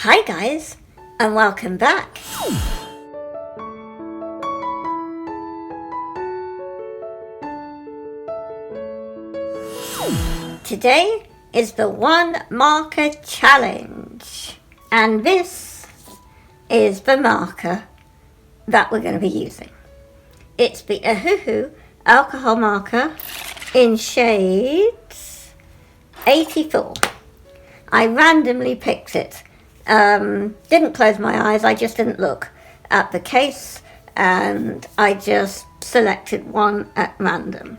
Hi guys, and welcome back. Today is the one marker challenge, and this is the marker that we're going to be using. It's the Ohuhu alcohol marker in shades 84. I randomly picked it. Didn't close my eyes, I just didn't look at the case and I just selected one at random.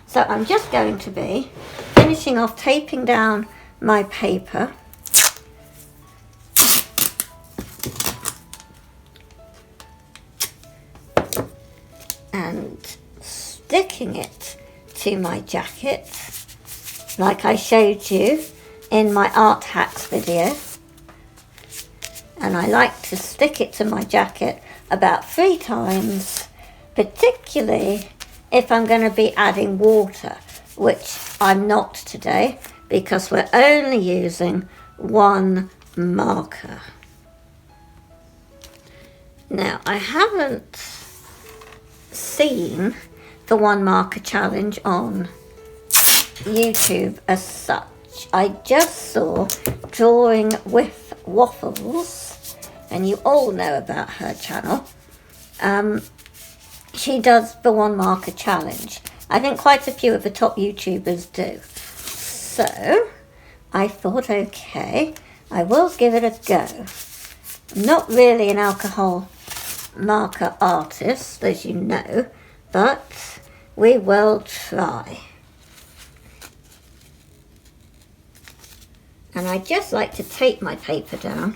So I'm just going to be finishing off taping down my paper and sticking it to my jacket like I showed you in my art hacks video. And I like to stick it to my jacket about 3 times, particularly if I'm going to be adding water, which I'm not today because we're only using one marker. Now, I haven't seen the one marker challenge on YouTube as such. I just saw Drawing with Waffles, and you all know about her channel. She does the one marker challenge. I think quite a few of the top YouTubers do. So I thought, okay, I will give it a go. I'm not really an alcohol marker artist, as you know, but we will try. And I just like to tape my paper down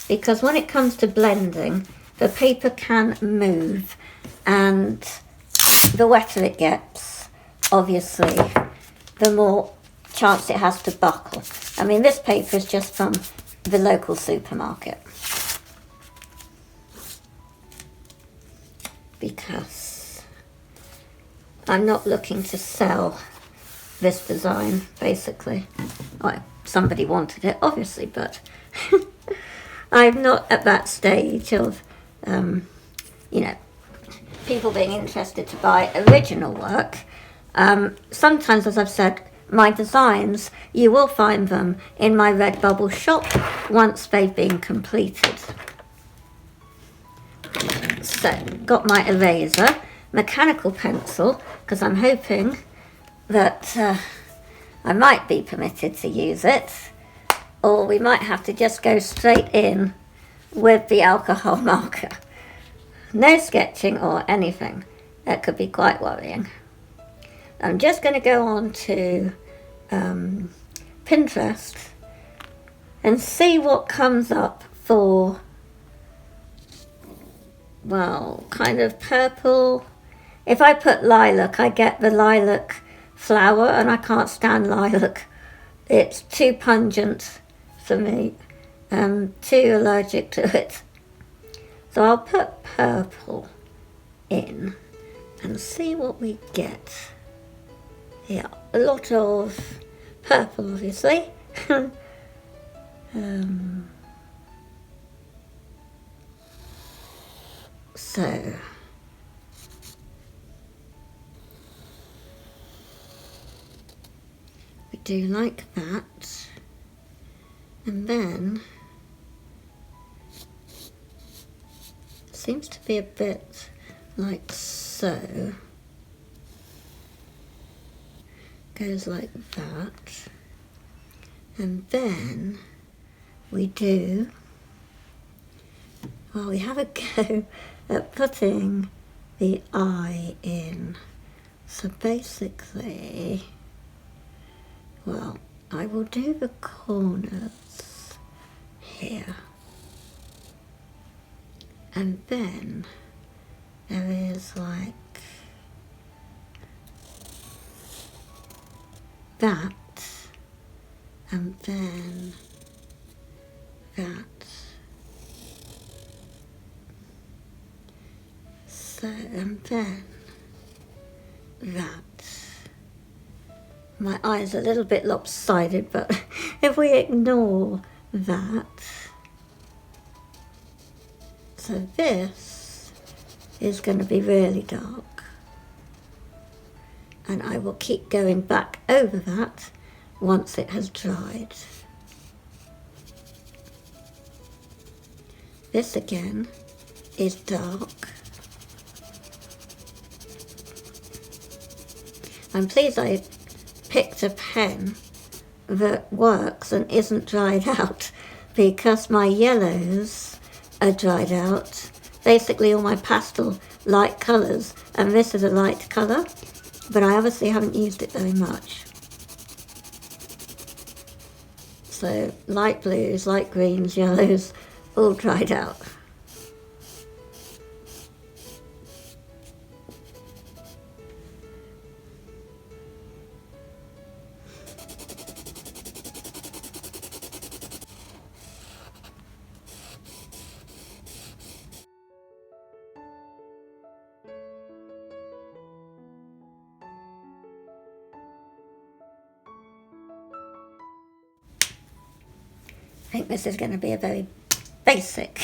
because when it comes to blending, the paper can move, and the wetter it gets, obviously, the more chance it has to buckle. I mean, this paper is just from the local supermarket because I'm not looking to sell this design, basically. Well, somebody wanted it, obviously, but I'm not at that stage of, people being interested to buy original work. Sometimes, as I've said, my designs, you will find them in my Redbubble shop once they've been completed. So, got my eraser, mechanical pencil, because I'm hoping that I might be permitted to use it, or we might have to just go straight in with the alcohol marker. No sketching or anything. That could be quite worrying. I'm just going to go on to Pinterest and see what comes up for, well, kind of purple. If I put lilac, I get the lilac flower, and I can't stand lilac. It's too pungent for me. I'm too allergic to it. So I'll put purple in and see what we get. Yeah, a lot of purple, obviously. So we do like that, and then seems to be a bit like so. Goes like that, and then we do, well, we have a go at putting the eye in. So basically, well, I will do the corners here, and then there is like that, and then that. So, and then that. My eye's a little bit lopsided, but if we ignore that, So this is going to be really dark, and I will keep going back over that once it has dried. This again is dark. I'm pleased I picked a pen that works and isn't dried out, because my yellows are dried out. Basically all my pastel light colours, and this is a light colour, but I obviously haven't used it very much. So light blues, light greens, yellows, all dried out. I think this is going to be a very basic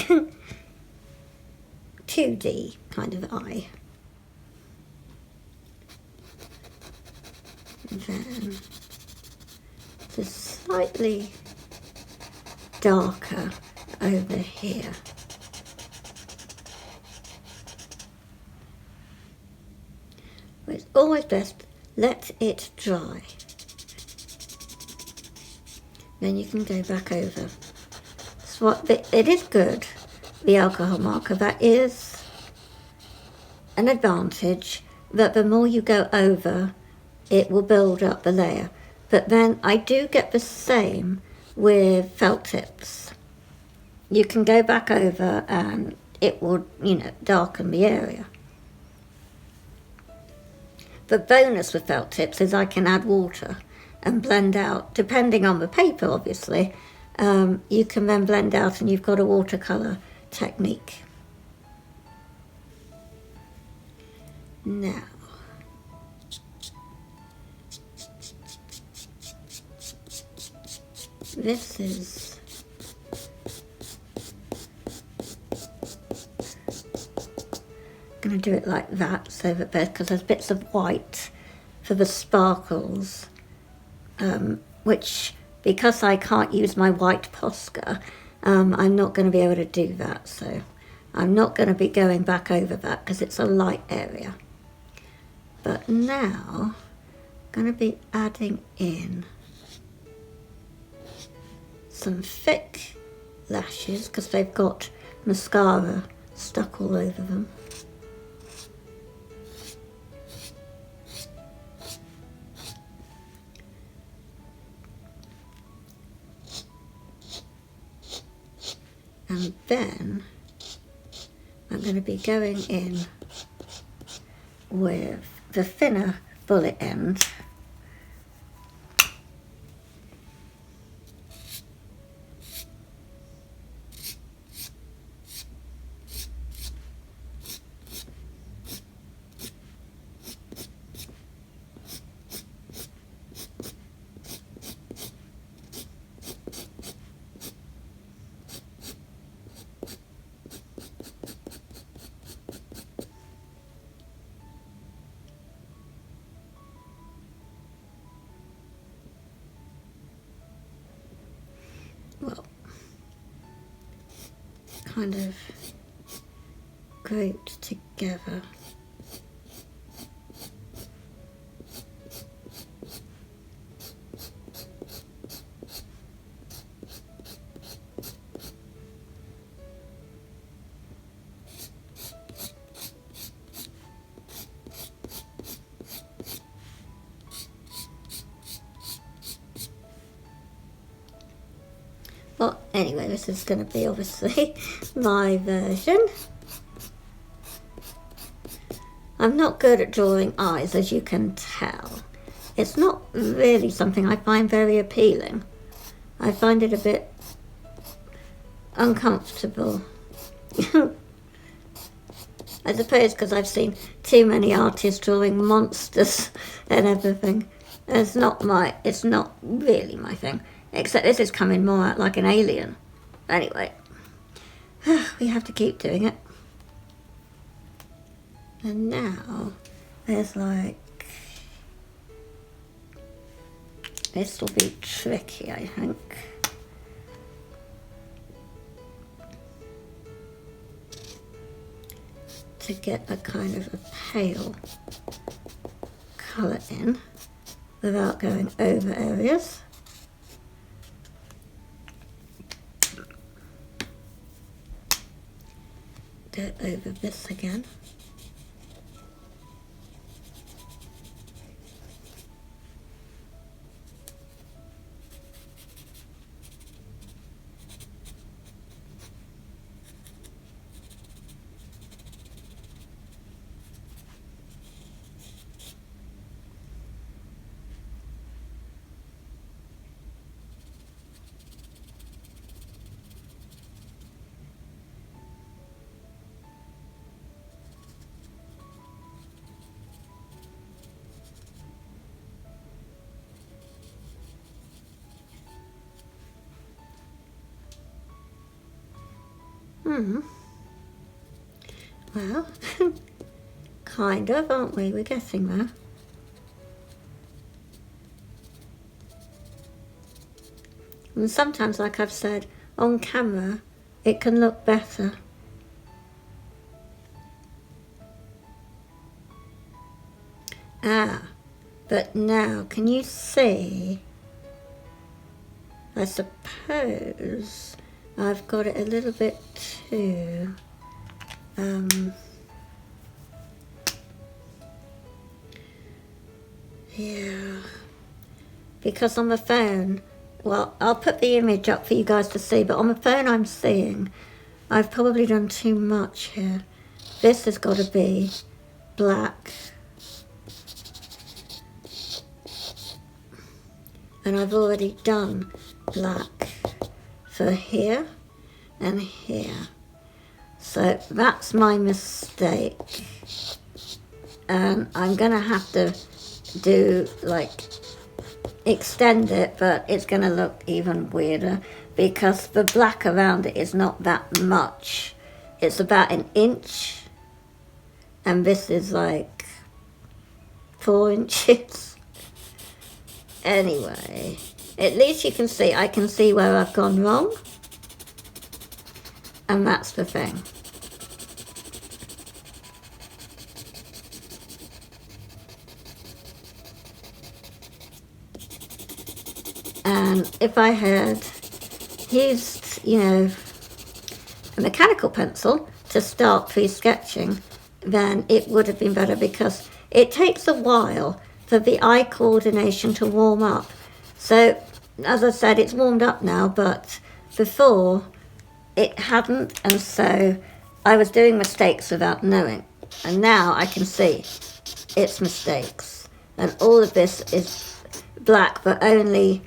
2D kind of eye. And then just slightly darker over here. But it's always best, let it dry. Then you can go back over. It is good, the alcohol marker. That is an advantage, that the more you go over, it will build up the layer. But then I do get the same with felt tips. You can go back over and it will, darken the area. The bonus with felt tips is I can add water and blend out, depending on the paper obviously. You can then blend out and you've got a watercolour technique. Now, this is going to do it like that, so that because there's bits of white for the sparkles, which, because I can't use my white Posca, I'm not going to be able to do that, so I'm not going to be going back over that because it's a light area. But now I'm going to be adding in some thick lashes because they've got mascara stuck all over them. And then I'm going to be going in with the thinner bullet end. Well, kind of grouped together. Well, anyway, this is going to be obviously my version. I'm not good at drawing eyes, as you can tell. It's not really something I find very appealing. I find it a bit uncomfortable. I suppose because I've seen too many artists drawing monsters and everything. It's not really my thing. Except this is coming more out like an alien. Anyway, We have to keep doing it. And now there's like, this will be tricky, I think. To get a kind of a pale colour in without going over areas. Go over this again. Well, kind of, aren't we? We're getting there. And sometimes, like I've said, on camera, it can look better. But now, can you see? I suppose I've got it a little bit too yeah, because on the phone, well, I'll put the image up for you guys to see, but on the phone I'm seeing I've probably done too much here. This has got to be black, and I've already done black for here and here. So that's my mistake. And I'm going to have to do, like, extend it, but it's going to look even weirder because the black around it is not that much. It's about 1 inch. And this is like 4 inches. Anyway, at least you can see, I can see where I've gone wrong. And that's the thing. And if I had used, you know, a mechanical pencil to start pre-sketching, then it would have been better because it takes a while for the eye coordination to warm up. So, as I said, it's warmed up now, but before it hadn't, and so I was doing mistakes without knowing. And now I can see it's mistakes. And all of this is black, but only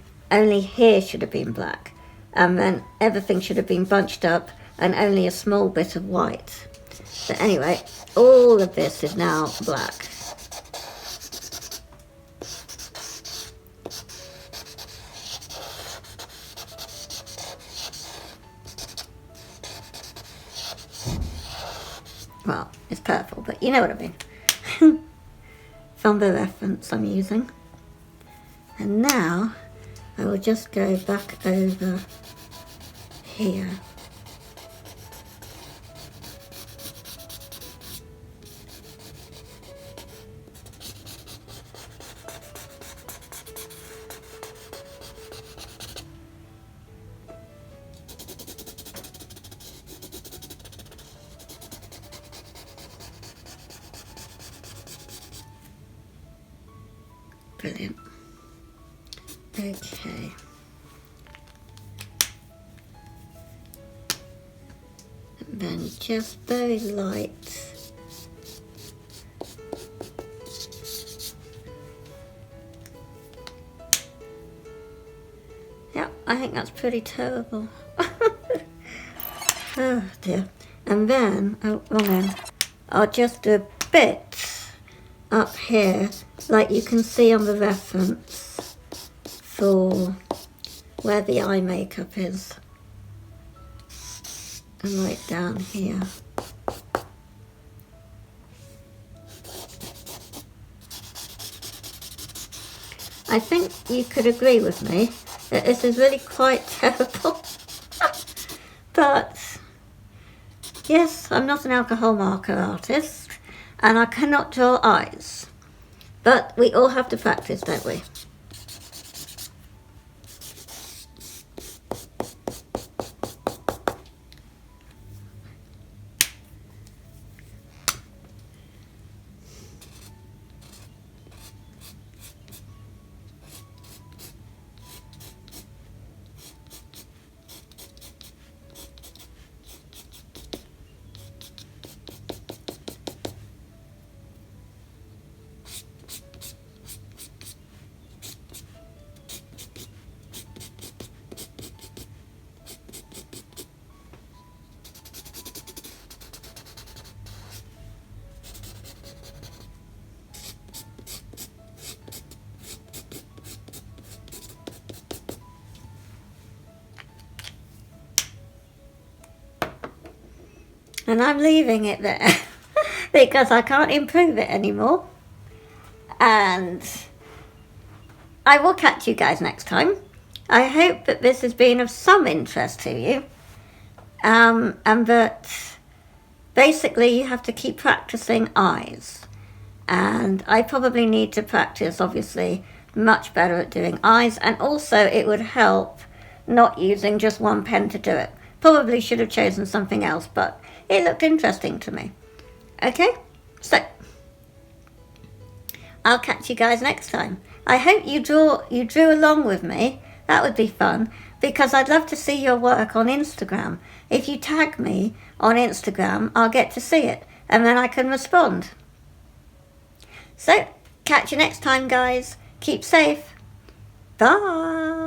here should have been black. And then everything should have been bunched up and only a small bit of white. But anyway, all of this is now black. Well, it's purple, but you know what I mean. From the reference I'm using. And now I will just go back over here. Brilliant. Okay. And then just very light. Yeah, I think that's pretty terrible. Oh dear. And then, oh, wrong end. I'll just do a bit up here, like you can see on the reference for where the eye makeup is. and right down here. I think you could agree with me that this is really quite terrible. But yes, I'm not an alcohol marker artist and I cannot draw eyes. But we all have to practice, don't we? And I'm leaving it there because I can't improve it anymore. And I will catch you guys next time. I hope that this has been of some interest to you. And that basically you have to keep practicing eyes. And I probably need to practice, obviously, much better at doing eyes. And also it would help not using just one pen to do it. Probably should have chosen something else, but it looked interesting to me. Okay, so I'll catch you guys next time. I hope you drew along with me. That would be fun because I'd love to see your work on Instagram. If you tag me on Instagram, I'll get to see it and then I can respond. So, catch you next time, guys. Keep safe. Bye.